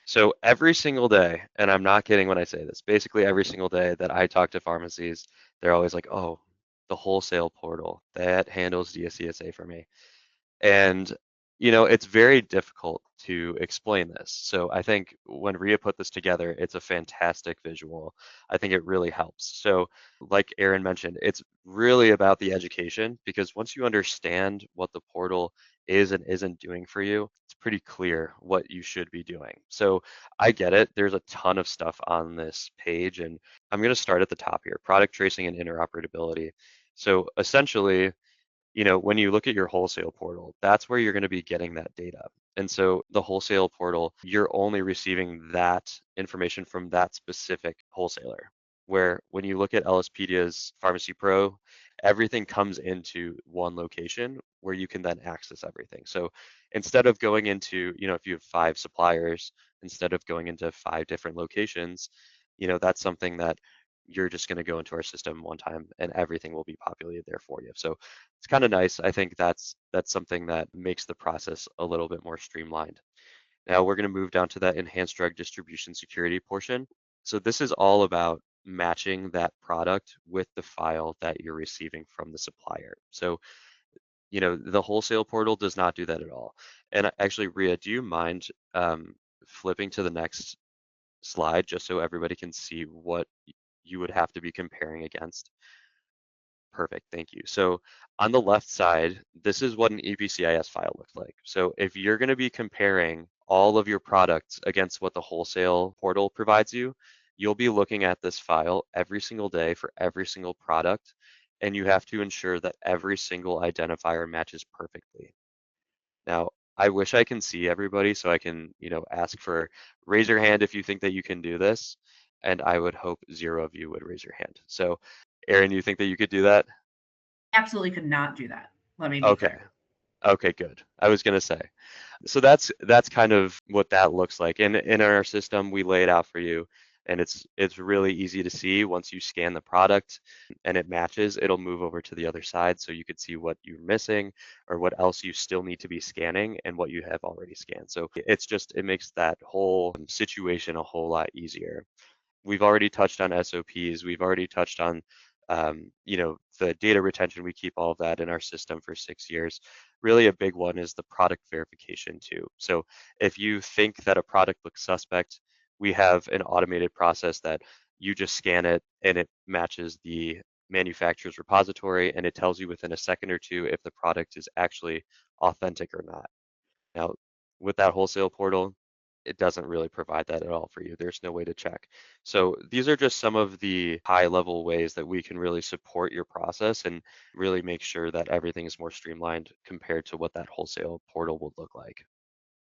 So every single day, and I'm not kidding when I say this, basically every single day that I talk to pharmacies, they're always like, oh, the wholesale portal, that handles DSCSA for me. And, it's very difficult to explain this. So I think when Ria put this together, it's a fantastic visual. I think it really helps. So, like Aaron mentioned, it's really about the education because once you understand what the portal is and isn't doing for you, it's pretty clear what you should be doing. So I get it. There's a ton of stuff on this page, and I'm going to start at the top here, product tracing and interoperability. So essentially, when you look at your wholesale portal, that's where you're going to be getting that data. And so the wholesale portal, you're only receiving that information from that specific wholesaler. Where when you look at LSPedia's Pharmacy Pro, everything comes into one location where you can then access everything. So instead of going into, if you have 5 suppliers, instead of going into 5 different locations, that's something that you're just going to go into our system one time and everything will be populated there for you. So it's kind of nice. I think that's something that makes the process a little bit more streamlined. Now we're going to move down to that enhanced drug distribution security portion. So this is all about matching that product with the file that you're receiving from the supplier. So, the wholesale portal does not do that at all. And actually, Ria, do you mind flipping to the next slide just so everybody can see what you would have to be comparing against? Perfect, thank you. So on the left side, this is what an EPCIS file looks like. So if you're going to be comparing all of your products against what the wholesale portal provides you, you'll be looking at this file every single day for every single product, and you have to ensure that every single identifier matches perfectly. Now, I wish I can see everybody so I can, ask for raise your hand if you think that you can do this, and I would hope 0 of you would raise your hand. So Aaron, you think that you could do that? Absolutely could not do that. Let me be Okay. clear. Okay, good. I was gonna say. So that's kind of what that looks like. And in our system, we lay it out for you, and it's really easy to see. Once you scan the product and it matches, it'll move over to the other side so you could see what you're missing or what else you still need to be scanning and what you have already scanned. So it makes that whole situation a whole lot easier. We've already touched on SOPs. We've already touched on, the data retention. We keep all of that in our system for 6 years. Really a big one is the product verification too. So if you think that a product looks suspect, we have an automated process that you just scan it and it matches the manufacturer's repository and it tells you within a second or two if the product is actually authentic or not. Now, with that wholesale portal, it doesn't really provide that at all for you. There's no way to check. So these are just some of the high level ways that we can really support your process and really make sure that everything is more streamlined compared to what that wholesale portal would look like.